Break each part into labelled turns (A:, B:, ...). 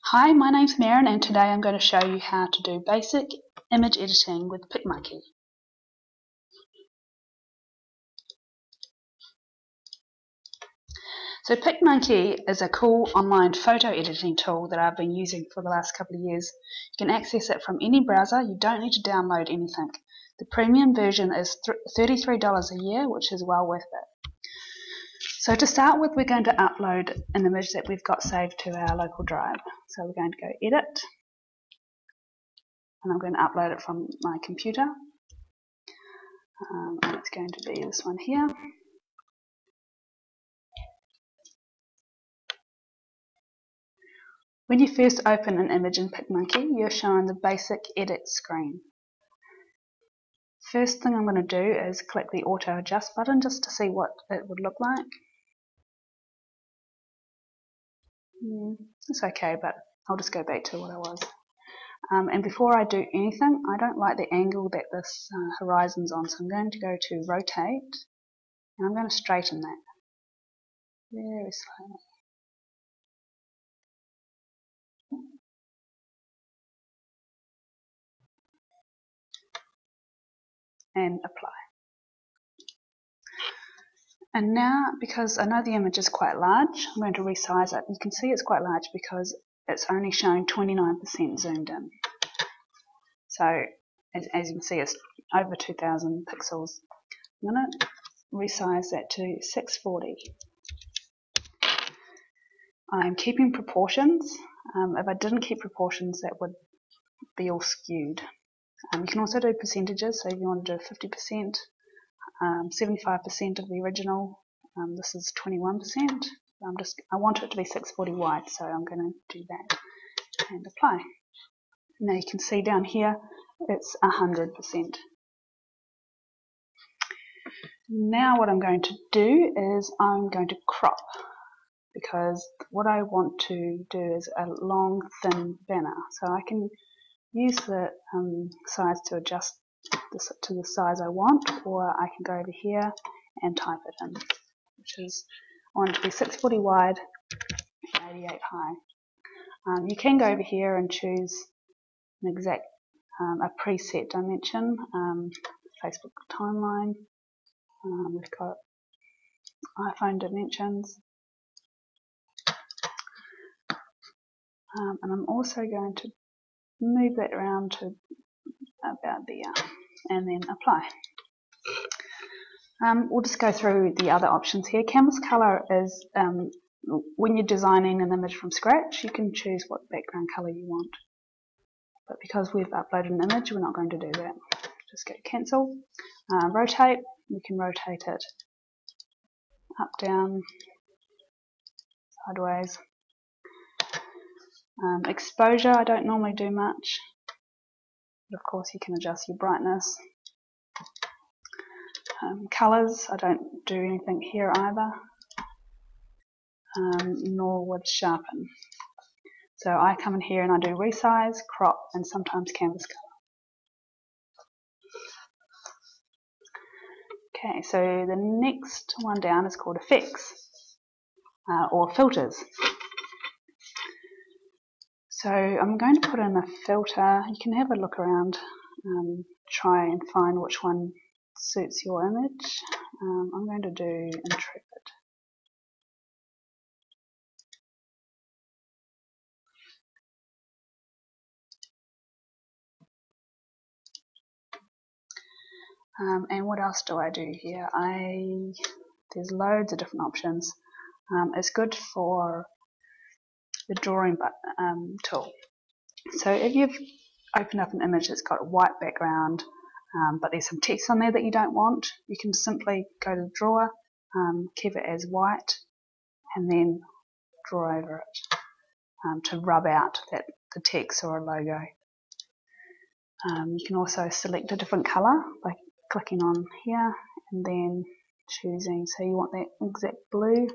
A: Hi, my name's Maren and today I'm going to show you how to do basic image editing with PicMonkey. So PicMonkey is a cool online photo editing tool that I've been using for the last couple of years. You can access it from any browser, you don't need to download anything. The premium version is $33 a year, which is well worth it. So to start with, we're going to upload an image that we've got saved to our local drive. So we're going to go Edit, and I'm going to upload it from my computer. And it's going to be this one here. When you first open an image in PicMonkey, you're shown the basic edit screen. First thing I'm going to do is click the auto adjust button just to see what it would look like. It's okay, but I'll just go back to what I was. And before I do anything, I don't like the angle that this horizon's on, so I'm going to go to rotate, and I'm going to straighten that very slowly. And apply. And now, because I know the image is quite large, I'm going to resize it. You can see it's quite large because it's only showing 29% zoomed in. So, as you can see, it's over 2,000 pixels. I'm going to resize that to 640. I'm keeping proportions. If I didn't keep proportions, that would be all skewed. You can also do percentages, so if you want to do 50%, 75% of the original, this is 21%. I want it to be 640 wide, so I'm going to do that and apply. Now you can see down here it's 100%. Now what I'm going to do is I'm going to crop, because what I want to do is a long thin banner, so I can use the size to adjust this to the size I want, or I can go over here and type it in, which is, I want it to be 640 wide and 88 high. You can go over here and choose an exact, a preset dimension, Facebook timeline, we've got iPhone dimensions, and I'm also going to move that around to about there, and then apply. We'll just go through the other options here. Canvas color is when you're designing an image from scratch, you can choose what background color you want. But because we've uploaded an image, we're not going to do that. Just go cancel. Rotate, we can rotate it up, down, sideways. Exposure, I don't normally do much, but of course you can adjust your brightness. Colours, I don't do anything here either, nor would sharpen. So I come in here and I do resize, crop, and sometimes canvas colour. Okay, so the next one down is called effects, or filters. So I'm going to put in a filter. You can have a look around, try and find which one suits your image. I'm going to do Intrepid. And what else do I do here? There's loads of different options. It's good for the drawing tool. So if you've opened up an image that's got a white background, but there's some text on there that you don't want, you can simply go to drawer, keep it as white, and then draw over it to rub out the text or a logo. You can also select a different colour by clicking on here and then choosing, so you want that exact blue,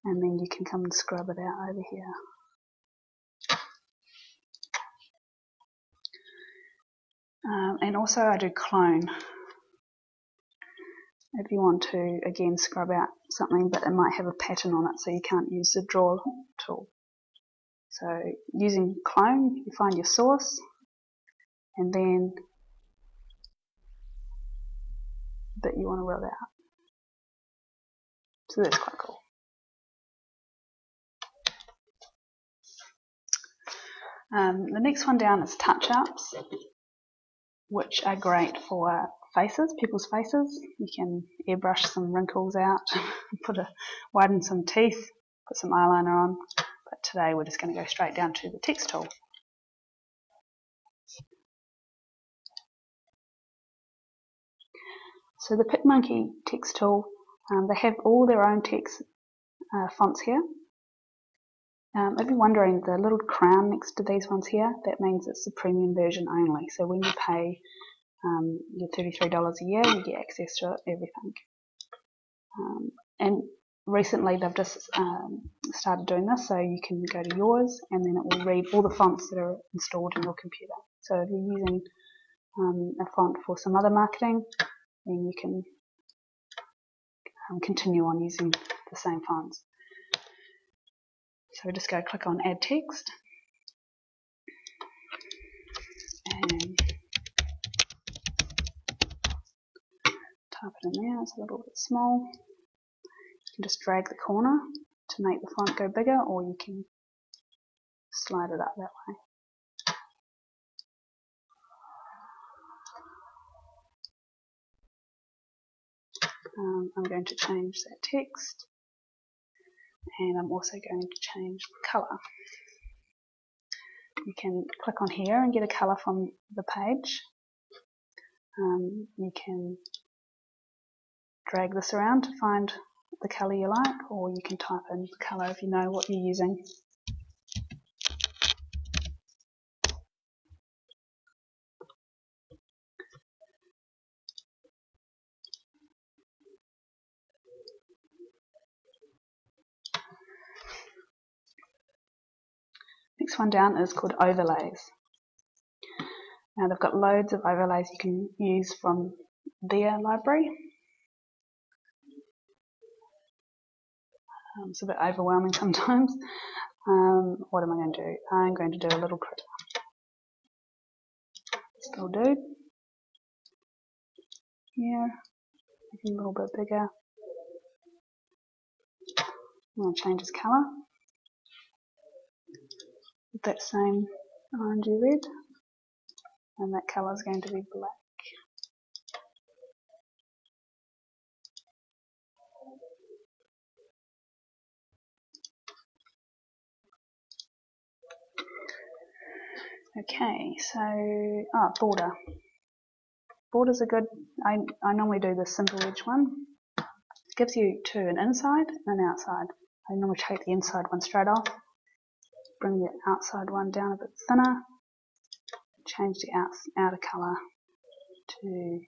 A: and then you can come and scrub it out over here. And also I do clone. If you want to, again, scrub out something but it might have a pattern on it, so you can't use the draw tool. So using clone, you find your source and then the bit you want to rub out. So that's quite cool. The next one down is touch-ups, which are great for faces, people's faces. You can airbrush some wrinkles out, widen some teeth, put some eyeliner on. But today we're just going to go straight down to the text tool. So the PicMonkey text tool, they have all their own text fonts here. If you're wondering, the little crown next to these ones here, that means it's the premium version only. So when you pay your $33 a year, you get access to everything. And recently they've just started doing this, so you can go to yours and then it will read all the fonts that are installed in your computer. So if you're using a font for some other marketing, then you can continue on using the same fonts. So just go click on add text and type it in there. It's a little bit small. You can just drag the corner to make the font go bigger, or you can slide it up that way. I'm going to change that text, and I'm also going to change the colour. You can click on here and get a colour from the page. You can drag this around to find the colour you like, or you can type in the colour if you know what you're using. Next one down is called overlays. Now they've got loads of overlays you can use from their library. It's a bit overwhelming sometimes. What am I going to do? I'm going to do a little critter. Still do. Here, make it a little bit bigger. I'm going to change his colour with that same orangey red, and that colour is going to be black. Okay, so border. Borders are good. I normally do the simple edge one. It gives you an inside and an outside. I normally take the inside one straight off, bring the outside one down a bit thinner, change the outer colour to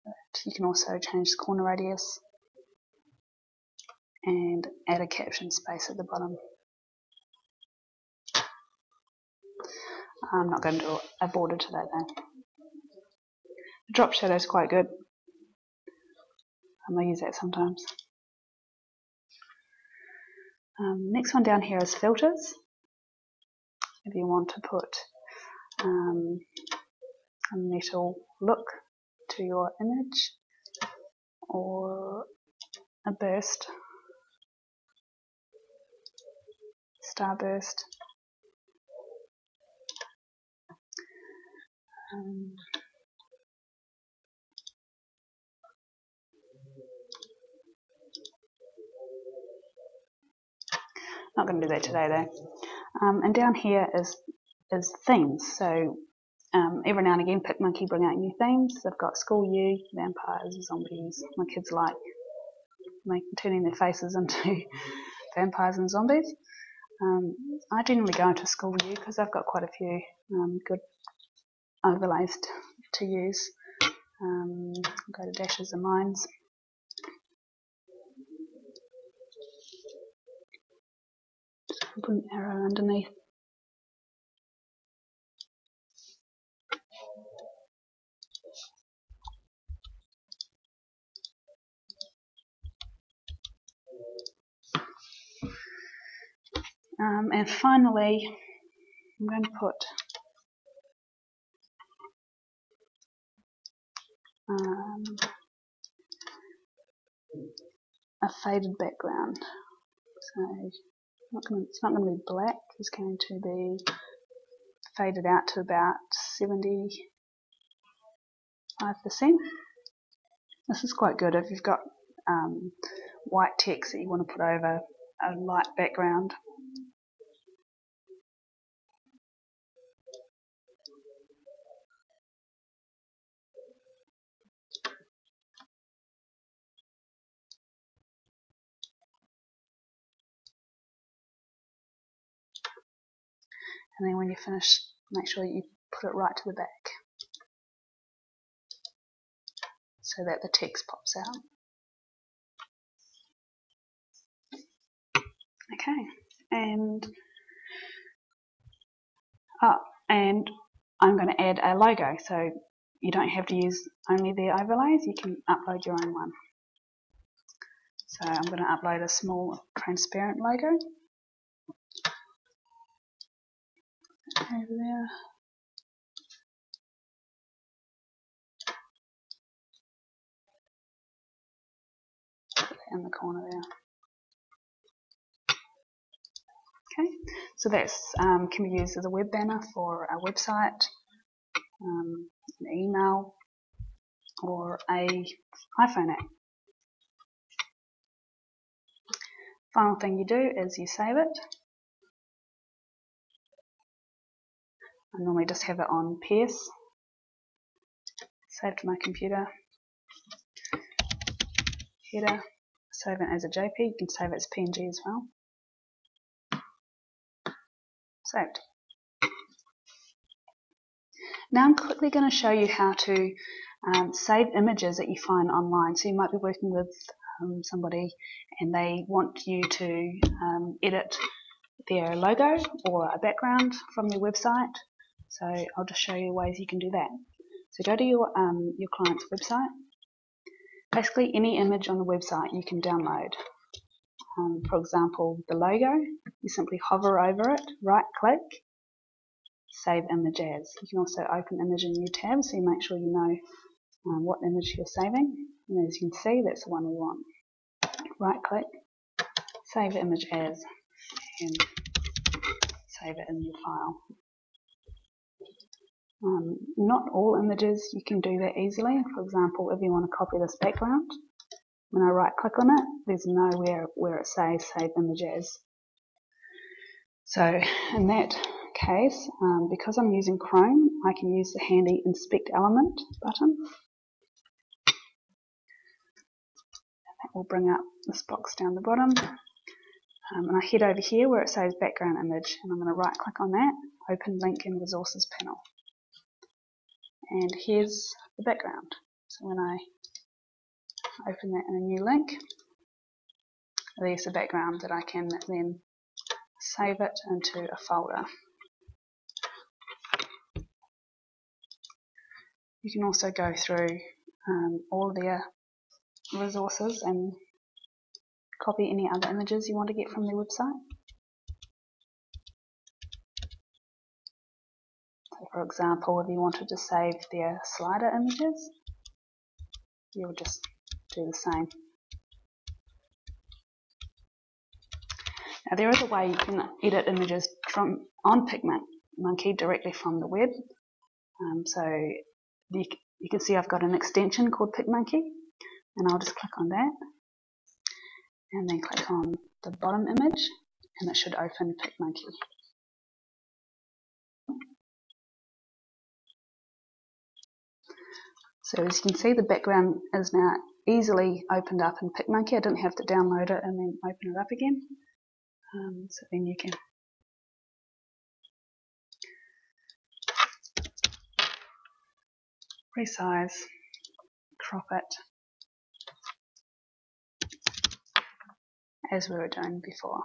A: that. You can also change the corner radius and add a caption space at the bottom. I'm not going to do a border today though. The drop shadow is quite good. I use that sometimes. Next one down here is filters. If you want to put a metal look to your image, or a burst, starburst. Not going to do that today though. And down here is themes. So every now and again PicMonkey bring out new themes. They've got School U, vampires, zombies. My kids like turning their faces into vampires and zombies. I generally go into School U because I've got quite a few good overlays to use. Go to dashes and lines. Put an arrow underneath. And finally, I'm going to put a faded background. So it's not going to be black, it's going to be faded out to about 75%. This is quite good if you've got white text that you want to put over a light background. And then when you're finished, make sure you put it right to the back so that the text pops out. Okay, and I'm going to add a logo, so you don't have to use only their overlays, you can upload your own one. So I'm going to upload a small transparent logo over there. Put that in the corner there. Okay, so that's can be used as a web banner for a website, an email, or a iPhone app. Final thing you do is you save it. I normally just have it on PS, save to my computer, header, save it as a JPEG, you can save it as PNG as well. Saved. Now I'm quickly going to show you how to save images that you find online. So you might be working with somebody and they want you to edit their logo or a background from their website. So I'll just show you ways you can do that. So go to your client's website. Basically any image on the website you can download. For example, the logo, you simply hover over it, right click, save image as. You can also open image in a new tab so you make sure you know what image you're saving. And as you can see, that's the one we want. Right click, save image as, and save it in your file. Not all images you can do that easily. For example, if you want to copy this background, when I right click on it, there's nowhere where it says save image as. So in that case, because I'm using Chrome, I can use the handy inspect element button. That will bring up this box down the bottom. And I head over here where it says background image, and I'm going to right click on that, open link in resources panel. And here's the background. So when I open that in a new link, there's the background that I can then save it into a folder. You can also go through all their resources and copy any other images you want to get from their website. So for example, if you wanted to save their slider images, you would just do the same. Now there is a way you can edit images on PicMonkey directly from the web. So you can see I've got an extension called PicMonkey, and I'll just click on that and then click on the bottom image and it should open PicMonkey. So as you can see, the background is now easily opened up in PicMonkey. I didn't have to download it and then open it up again. So then you can resize, crop it, as we were doing before.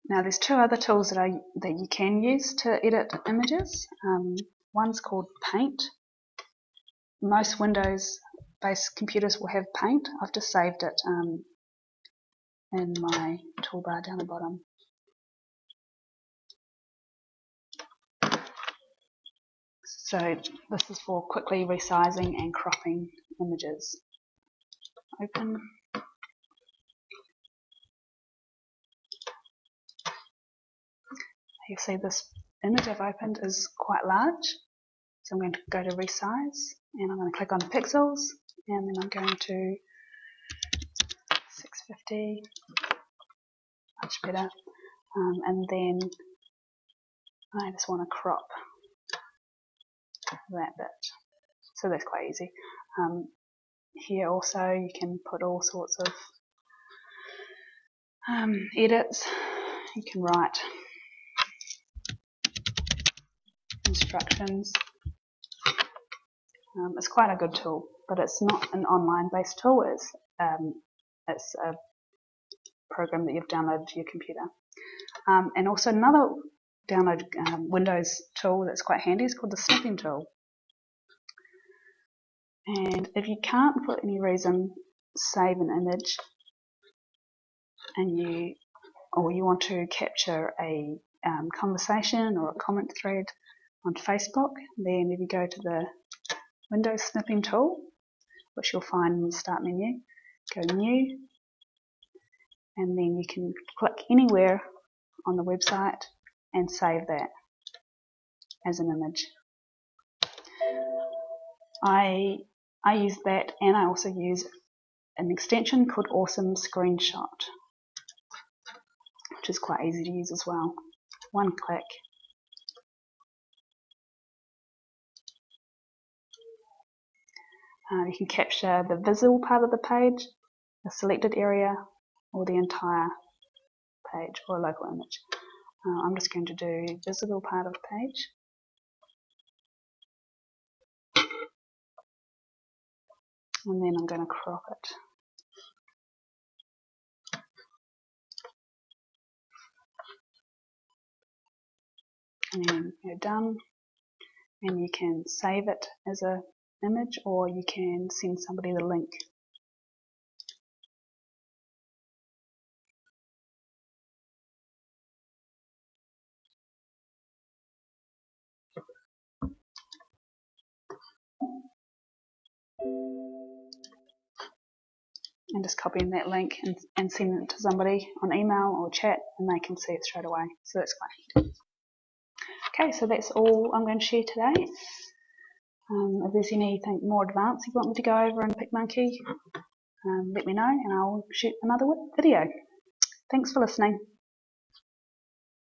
A: Now there's two other tools that you can use to edit images. One's called Paint, most Windows-based computers will have Paint. I've just saved it in my toolbar down the bottom. So this is for quickly resizing and cropping images. Open. You see this image I've opened is quite large, so I'm going to go to resize and I'm going to click on the pixels and then I'm going to 650, much better, and then I just want to crop that bit, so that's quite easy. Here also you can put all sorts of edits. You can write instructions. It's quite a good tool, but it's not an online based tool. It's a program that you've downloaded to your computer. And also another download Windows tool that's quite handy is called the snipping tool. And if you can't for any reason save an image and you want to capture a conversation or a comment thread on Facebook, then if you go to the Windows snipping tool, which you'll find in the start menu, go new, and then you can click anywhere on the website and save that as an image. I use that, and I also use an extension called Awesome Screenshot, which is quite easy to use as well. One click. You can capture the visual part of the page, a selected area, or the entire page or a local image. I'm just going to do visible part of the page. And then I'm going to crop it. And then you're done, and you can save it as an image or you can send somebody the link. And just copy in that link and send it to somebody on email or chat, and they can see it straight away. So that's quite handy. Okay, so that's all I'm going to share today. If there's anything more advanced you want me to go over in PicMonkey, let me know and I'll shoot another video. Thanks for listening.